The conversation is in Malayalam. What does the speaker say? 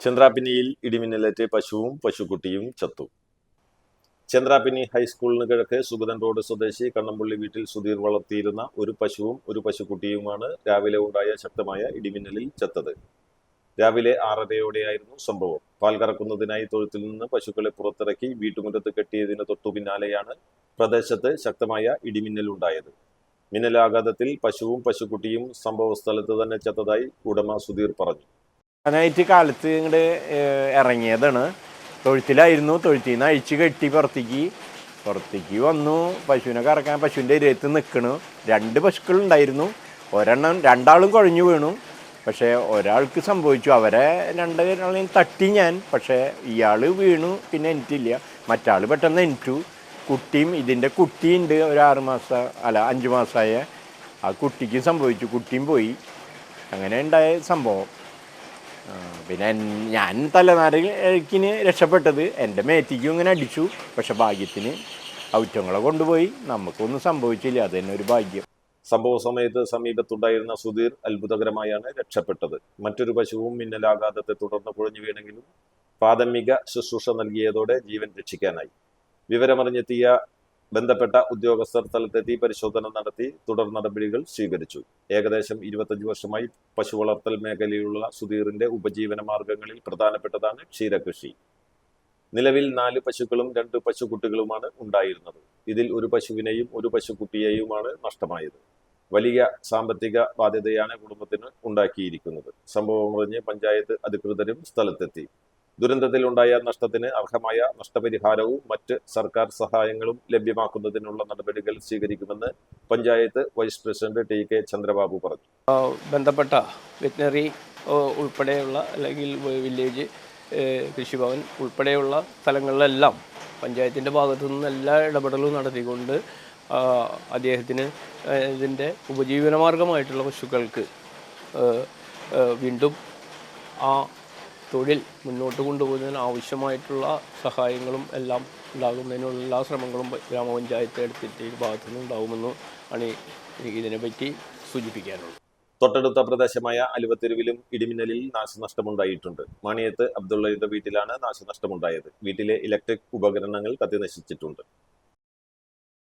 ചന്ദ്രാപിന്നിയിൽ ഇടിമിന്നലേറ്റ് പശുവും പശുക്കുട്ടിയും ചത്തു. ചന്ദ്രാപിന്നി ഹൈസ്കൂളിന് കിഴക്ക് സുഗതൻ റോഡ് സ്വദേശി കണ്ണമ്പള്ളി വീട്ടിൽ സുധീർ വളർത്തിയിരുന്ന ഒരു പശുവും ഒരു പശുക്കുട്ടിയുമാണ് രാവിലെ ഉണ്ടായ ശക്തമായ ഇടിമിന്നലിൽ ചത്തത്. രാവിലെ 6:30യോടെയായിരുന്നു സംഭവം. പാൽ കറക്കുന്നതിനായി തൊഴുത്തിൽ നിന്ന് പശുക്കളെ പുറത്തിറക്കി വീട്ടുമുറ്റത്ത് കെട്ടിയതിന് തൊട്ടു പിന്നാലെയാണ് പ്രദേശത്ത് ശക്തമായ ഇടിമിന്നലുണ്ടായത്. മിന്നലാഘാതത്തിൽ പശുവും പശുക്കുട്ടിയും സംഭവ സ്ഥലത്ത് തന്നെ ചത്തതായി ഉടമ സുധീർ പറഞ്ഞു. ഞാനായിട്ട് കാലത്ത് ഇങ്ങോട്ട് ഇറങ്ങിയതാണ്. തൊഴുത്തിലായിരുന്നു. തൊഴുത്തിൽ നിന്ന് അഴിച്ച് കെട്ടി പുറത്തേക്ക് വന്നു. പശുവിനെ കറക്കാൻ പശുവിൻ്റെ ഇരത്ത് നിൽക്കണു. 2 പശുക്കളുണ്ടായിരുന്നു. രണ്ടാളും കുഴഞ്ഞു വീണു. പക്ഷേ ഒരാൾക്ക് സംഭവിച്ചു. അവരെ 2 തട്ടി ഞാൻ. പക്ഷേ ഇയാൾ വീണു, പിന്നെ എനിറ്റില്ല. മറ്റാൾ പെട്ടെന്ന് എനിറ്റു. കുട്ടിയും ഇതിൻ്റെ കുട്ടിയുണ്ട്, ഒരു 5 മാസമായ ആ കുട്ടിക്ക് സംഭവിച്ചു. കുട്ടിയും പോയി. അങ്ങനെ ഉണ്ടായ സംഭവം. പിന്നെ ഞാൻ തലനാരിക്കിന് രക്ഷപ്പെട്ടത്. എൻ്റെ മേത്തിക്കും ഇങ്ങനെ അടിച്ചു. പക്ഷെ ഭാഗ്യത്തിന് ഔറ്റങ്ങളെ കൊണ്ടുപോയി. നമുക്കൊന്നും സംഭവിച്ചില്ല. അത് തന്നെ ഒരു ഭാഗ്യം. സംഭവ സമയത്ത് സമീപത്തുണ്ടായിരുന്ന സുധീർ അത്ഭുതകരമായാണ് രക്ഷപ്പെട്ടത്. മറ്റൊരു പശുവും മിന്നലാഘാതത്തെ തുടർന്ന് കുഴഞ്ഞു വീണെങ്കിലും പ്രാഥമിക ശുശ്രൂഷ നൽകിയതോടെ ജീവൻ രക്ഷിക്കാനായി. വിവരമറിഞ്ഞെത്തിയ ബന്ധപ്പെട്ട ഉദ്യോഗസ്ഥർ സ്ഥലത്തെത്തി പരിശോധന നടത്തി തുടർ നടപടികൾ സ്വീകരിച്ചു. ഏകദേശം 25 വർഷമായി പശു വളർത്തൽ മേഖലയിലുള്ള സുധീറിന്റെ ഉപജീവന മാർഗങ്ങളിൽ പ്രധാനപ്പെട്ടതാണ് ക്ഷീരകൃഷി. നിലവിൽ 4 പശുക്കളും 2 പശുക്കുട്ടികളുമാണ് ഉണ്ടായിരുന്നത്. ഇതിൽ ഒരു പശുവിനെയും ഒരു പശുക്കുട്ടിയെയുമാണ് നഷ്ടമായത്. വലിയ സാമ്പത്തിക ബാധ്യതയാണ് കുടുംബത്തിന് ഉണ്ടാക്കിയിരിക്കുന്നത്. സംഭവം അറിഞ്ഞ് പഞ്ചായത്ത് അധികൃതരും സ്ഥലത്തെത്തി. ദുരന്തത്തിലുണ്ടായ നഷ്ടത്തിന് അർഹമായ നഷ്ടപരിഹാരവും മറ്റ് സർക്കാർ സഹായങ്ങളും ലഭ്യമാക്കുന്നതിനുള്ള നടപടികൾ സ്വീകരിക്കുമെന്ന് panchayat vice president TK Chandrababu പറഞ്ഞു. ബന്ധപ്പെട്ട വെറ്റിനറി ഉൾപ്പെടെയുള്ള അല്ലെങ്കിൽ വില്ലേജ് കൃഷിഭവൻ ഉൾപ്പെടെയുള്ള സ്ഥലങ്ങളിലെല്ലാം പഞ്ചായത്തിൻ്റെ ഭാഗത്തു നിന്ന് എല്ലാ ഇടപെടലും നടത്തിക്കൊണ്ട് അദ്ദേഹത്തിന് ഇതിൻ്റെ ഉപജീവനമാർഗമായിട്ടുള്ള പശുക്കൾക്ക് വീണ്ടും ആ തൊഴിൽ മുന്നോട്ട് കൊണ്ടുപോകുന്നതിന് ആവശ്യമായിട്ടുള്ള സഹായങ്ങളും എല്ലാം ഉണ്ടാകുന്നതിനുള്ള എല്ലാ ശ്രമങ്ങളും ഗ്രാമപഞ്ചായത്ത് എടുത്തിട്ട് ഭാഗത്തുനിന്ന് ഉണ്ടാകുമെന്ന് ആണ് ഇതിനെപ്പറ്റി സൂചിപ്പിക്കാനുള്ളത്. തൊട്ടടുത്ത പ്രദേശമായ അലുവത്തെരുവിലും ഇടിമിന്നലിൽ നാശനഷ്ടമുണ്ടായിട്ടുണ്ട്. മാണിയത്ത് അബ്ദുള്ളയുടെ വീട്ടിലാണ് നാശനഷ്ടമുണ്ടായത്. വീട്ടിലെ ഇലക്ട്രിക് ഉപകരണങ്ങൾ കത്തിനശിച്ചിട്ടുണ്ട്.